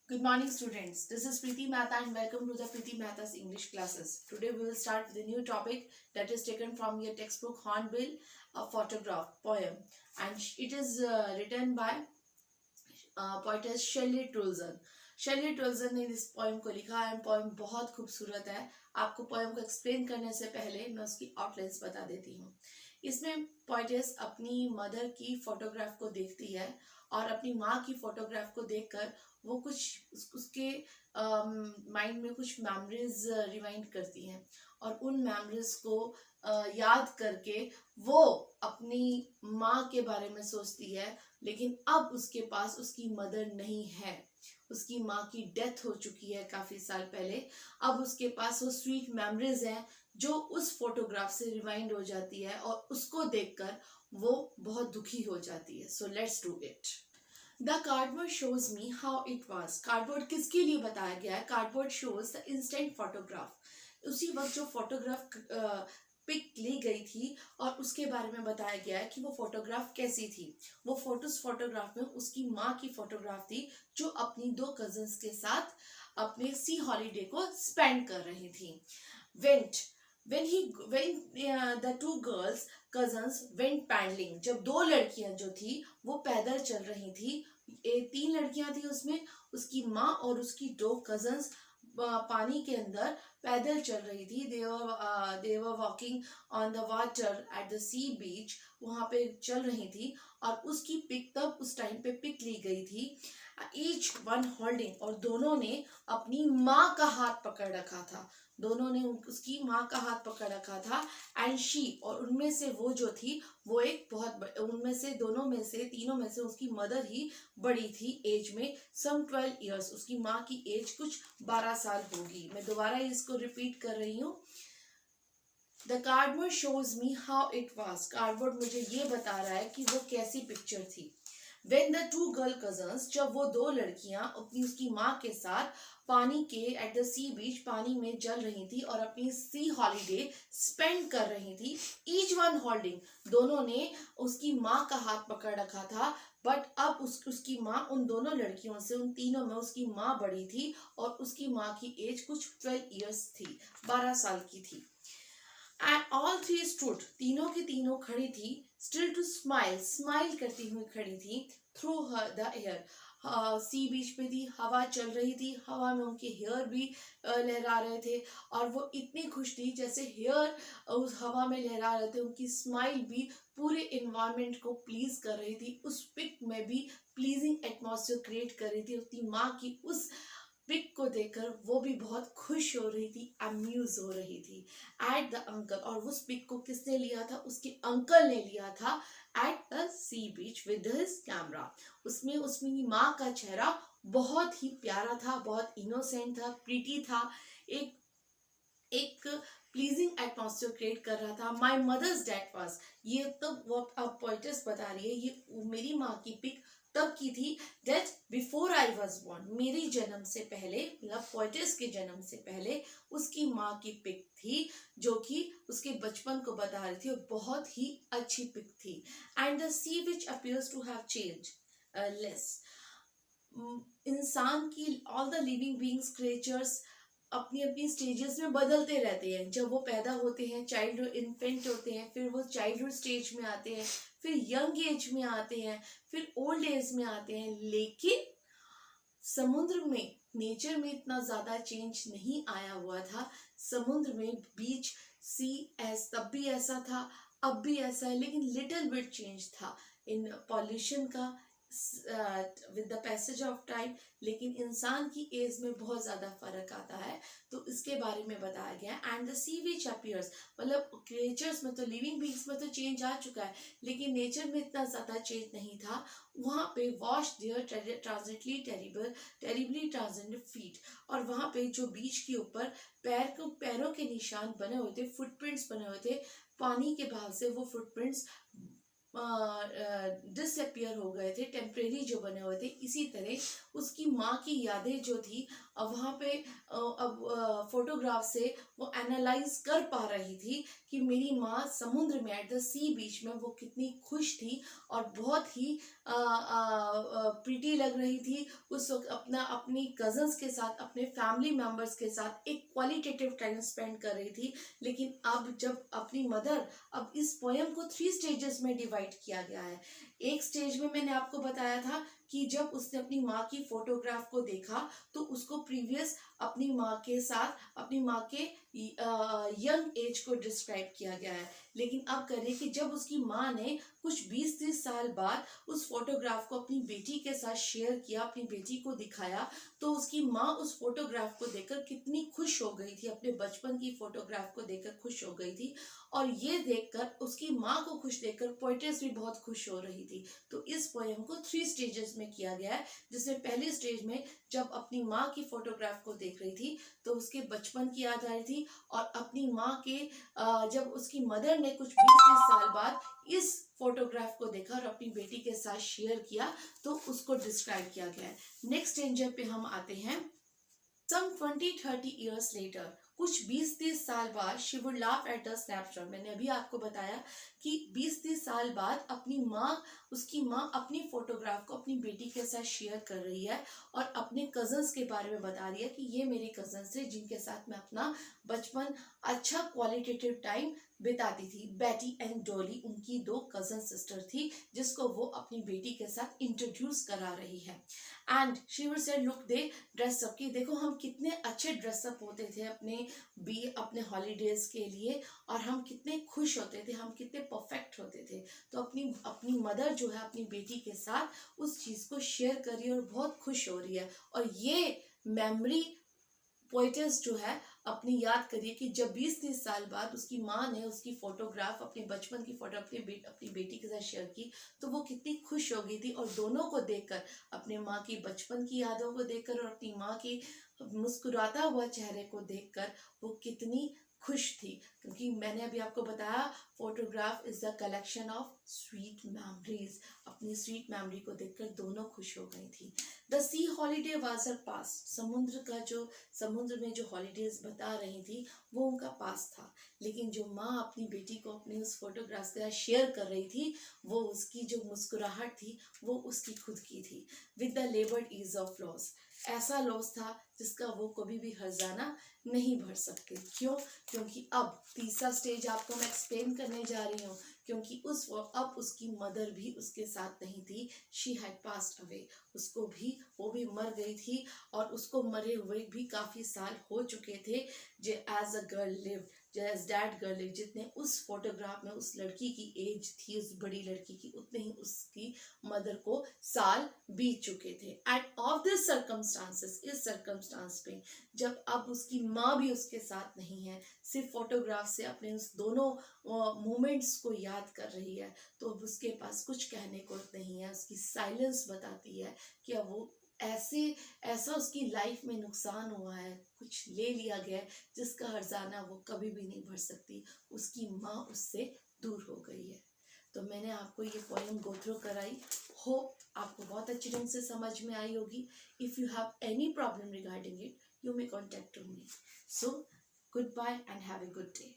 Good morning, students. This is Preeti Mehta and welcome to the Preeti Mehta's English classes. Today we will start with a new topic that is taken from your textbook Hornbill, a photograph poem, and it is written by poetess Shelley Toulson. शेली टोल्जन ने इस poem को लिखा है। Poem बहुत खूबसूरत है। आपको poem को एक्सप्लेन करने से पहले मैं उसकी आउटलाइंस बता देती हूँ। इसमें पोएटेस अपनी मदर की फोटोग्राफ को देखती है और अपनी माँ की फोटोग्राफ को देखकर वो कुछ उसके माइंड में कुछ मेमोरीज रिवाइंड करती हैं और उन मेमोरीज को याद करके वो अपनी माँ के बारे में सोचती है। लेकिन अब उसके पास उसकी मदर नहीं है। उसकी माँ की डेथ हो चुकी है काफी साल पहले। अब उसके पास वो स्वीट मेमोरीज हैं जो उस फोटोग्राफ से रिवाइंड हो जाती है और उसको देखकर वो बहुत दुखी हो जाती है। So let's do it. The cardboard shows me how it was. Cardboard किसके लिए बताया गया है? Cardboard shows the instant photograph. उसी वक्त जो फोटोग्राफ पिक ली गई थी और उसके बारे में बताया गया है कि वो फोटोग्राफ कैसी थी। वो फोटोग्राफ में उसकी माँ की फोटोग्राफ थी जो अपनी दो कजन्स के साथ अपने सी हॉलीडे को स्पेंड कर रही थी। Went when the two girls cousins went paddling, जब दो लड़कियां जो थी वो पैदल चल रही थी। तीन लड़कियां थी उसमें, उसकी माँ और उसकी दो कजन्स पानी के अंदर पैदल चल रही थी। they were walking on the water at the sea beach, वहां पे चल रही थी और उसकी पिक तब उस टाइम पे पिक ली गई थी। ईच वन होल्डिंग, और दोनों ने अपनी माँ का हाथ पकड़ रखा था। दोनों ने उसकी माँ का हाथ पकड़ रखा था। एंड शी, और उनमें से वो जो थी वो एक उनमें से दोनों में से तीनों में से उसकी मदर ही बड़ी थी एज में, सम 12 ईयर्स। उसकी माँ की एज कुछ 12 साल होगी। मैं दोबारा इसको रिपीट कर रही हूँ। The cardboard shows me how it was. Cardboard मुझे ये बता रहा है कि वो कैसी पिक्चर थी। When the two girl cousins, जब वो दो लड़कियां अपनी उसकी माँ के साथ पानी के एट द सी बीच पानी में चल रही थी और अपनी सी हॉलीडे स्पेंड कर रही थी। ईच वन होल्डिंग, दोनों ने उसकी माँ का हाथ पकड़ रखा था। बट अब उसकी माँ उन दोनों लड़कियों से, उन तीनों में उसकी माँ बड़ी थी और उसकी माँ की एज कुछ 12 ईयर्स थी, 12 साल की थी। एंड ऑल थ्री स्टूड, तीनों की तीनों खड़ी थी। स्टिल टू स्माइल, स्माइल करती हुई खड़ी थी। थ्रू हर द एयर, सी बीच पे थी, हवा चल रही थी, हवा में उनके हेयर भी लहरा रहे थे और वो इतनी खुश थी जैसे हेयर उस हवा में लहरा रहे थे। उनकी स्माइल भी पूरे इन्वायरमेंट को प्लीज कर रही थी। उस पिक में भी प्लीजिंग एटमॉस्फेयर क्रिएट कर रही थी। अपनी माँ की उस पिक को देखकर वो भी बहुत खुश हो रही थी, अम्यूज हो रही थी। एट द अंकल, और उस पिक को किसने लिया था? उसके अंकल ने लिया था at the sea beach with his camera. उसमें उसकी माँ का चेहरा बहुत ही प्यारा था, बहुत इनोसेंट था, प्रीटी था, एक एक प्लीजिंग एटमॉस्फेयर क्रिएट कर रहा था। माई मदर्स डेट वॉज, ये तब वो अब पोइटस बता रही है, ये मेरी माँ की पिक तब की थी। That before I was born, मेरी जन्म से पहले, मतलब पोइटस के जन्म से पहले उसकी माँ की पिक थी जो कि उसके बचपन को बता रही थी और बहुत ही अच्छी पिक थी। And the sea which appears to have change less, इंसान की all the living beings creatures अपनी अपनी स्टेजेस में बदलते रहते हैं। जब वो पैदा होते हैं, चाइल्डहुड इन्फेंट होते हैं, फिर वो चाइल्डहुड स्टेज में आते हैं, फिर यंग एज में आते हैं, फिर ओल्ड एज में आते हैं। लेकिन समुद्र में, नेचर में इतना ज्यादा चेंज नहीं आया हुआ था। समुद्र में बीच सी एस तब भी ऐसा था, अब भी ऐसा है, लेकिन लिटिल बिट चेंज था इन पॉल्यूशन का with the passage of time. लेकिन इंसान की एज में बहुत ज्यादा फर्क आता है, तो इसके बारे में बताया गया। And the sea which appears, मतलब क्रिएचर्स में तो, लिविंग बींग्स में तो चेंज आ चुका है, लेकिन नेचर में इतना ज्यादा चेंज नहीं था। वहां पे was there transiently terribly transcendent feet, और वहां पे जो बीच के ऊपर पैरों के निशान बने हुए थे, फुटप्रिंट्स बने हुए थे, पानी के बहाव से वो फुटप्रिंट्स डिसअपियर हो गए थे, टेम्परेरी जो बने हुए थे, इसी तरह उसकी माँ की यादें जो थी अब वहाँ पे अब फोटोग्राफ से वो एनालाइज कर पा रही थी कि मेरी माँ समुद्र में एट द सी बीच में वो कितनी खुश थी और बहुत ही प्रीटी लग रही थी उस वक्त, अपना अपनी कजन्स के साथ, अपने फैमिली मेम्बर्स के साथ एक क्वालिटेटिव टाइम स्पेंड कर रही थी। लेकिन अब जब अपनी मदर, अब इस पोएम को 3 स्टेजेस में डिवाइड किया गया है। एक स्टेज में मैंने आपको बताया था कि जब उसने अपनी माँ की फोटोग्राफ को देखा तो उसको प्रीवियस अपनी माँ के साथ, अपनी माँ के यंग एज को डिस्क्राइब किया गया है। लेकिन अब करिए कि जब उसकी माँ ने कुछ 20-30 साल बाद उस फोटोग्राफ को अपनी बेटी के साथ शेयर किया, अपनी बेटी को दिखाया, तो उसकी माँ उस फोटोग्राफ को देखकर कितनी खुश हो गई थी, अपने बचपन की फोटोग्राफ को देखकर खुश हो गई थी। और ये देखकर, उसकी माँ को खुश देखकर पोएटेस भी बहुत खुश हो रही थी। तो इस पोएम को 3 स्टेजेस में किया गया है, जिसमें पहले स्टेज में जब अपनी माँ की फोटोग्राफ को देख रही थी तो उसके बचपन की याद आ रही थी, और अपनी माँ के जब उसकी मदर ने कुछ 20-30 साल बाद इस फोटोग्राफ को देखा और अपनी बेटी के साथ शेयर किया तो उसको डिस्क्राइब किया गया है। नेक्स्ट स्टेंजर पे हम आते हैं। Some 20-30 years later, कुछ 20-30 साल बाद, she would laugh at the snapshot। मैंने अभी आपको बताया कि 20-30 साल बाद अपनी माँ, उसकी माँ अपनी फोटोग्राफ को अपनी बेटी के साथ शेयर कर रही है और अपने कजन्स के बारे में बता रही है कि ये मेरे कजन्स थे जिनके साथ मैं अपना बचपन अच्छा क्वालिटेटिव टाइम बिताती थी। बेटी एंड डॉली उनकी 2 कजन सिस्टर थी जिसको वो अपनी बेटी के साथ इंट्रोड्यूस करा रही है। And she would say look they dress up, की देखो हम कितने अच्छे ड्रेसअप होते थे अपने हॉलीडेज के लिए, और हम कितने खुश होते थे, हम कितने परफेक्ट होते थे। तो अपनी अपनी मदर जो है अपनी बेटी के साथ उस चीज को शेयर कर रही है और बहुत खुश हो रही है। और ये मेमोरी पोइटस जो है अपनी याद करिए कि जब 20-30 साल बाद उसकी माँ ने उसकी फोटोग्राफ, अपने बचपन की फोटो अपनी बेटी के साथ शेयर की तो वो कितनी खुश हो गई थी। और दोनों को देखकर, अपने माँ की बचपन की यादों को देखकर और अपनी माँ की मुस्कुराता हुआ चेहरे को देखकर वो कितनी खुश थी। क्योंकि मैंने अभी आपको बताया photograph is the collection of sweet memories. अपनी स्वीट मेमोरी को देखकर दोनों खुश हो गई थी। The C holiday was her past. समुद्र में जो हॉलीडेज बता रही थी वो उनका पास था। लेकिन जो माँ अपनी बेटी को अपने उस फोटोग्राफ के साथ शेयर कर रही थी, वो उसकी जो मुस्कुराहट थी वो उसकी खुद की थी। With the laboured ease of loss. ऐसा लॉस था जिसका वो कभी भी हर्जाना नहीं भर सकते। क्यों? क्योंकि अब तीसरा स्टेज आपको मैं एक्सप्लेन करने जा रही हूँ। क्योंकि अब उसकी मदर भी उसके साथ नहीं थी। She had passed away. वो भी मर गई थी और उसको मरे हुए भी काफी साल हो चुके थे। जो as a girl live, as that girl live, जितने उस फोटोग्राफ में उस लड़की की एज थी, उस बड़ी लड़की की, उतने ही उसकी मदर को साल बीत चुके थे। एंड ऑफ दिस सर्कमस्टांसेस, इस सर्कमस्टांस पे जब अब उसकी माँ भी उसके साथ नहीं है, सिर्फ फोटोग्राफ से अपने उस दोनों मोमेंट्स को याद कर रही है, तो अब उसके पास कुछ कहने को नहीं है। उसकी साइलेंस बताती है कि अब वो ऐसा उसकी लाइफ में नुकसान हुआ है, कुछ ले लिया गया है जिसका हर्जाना वो कभी भी नहीं भर सकती। उसकी माँ उससे दूर हो गई है। तो मैंने आपको ये पोएम गो थ्रू कराई। होप आपको बहुत अच्छी ढंग से समझ में आई होगी। If you have any problem regarding it, you may contact to me. So, goodbye and have a good day.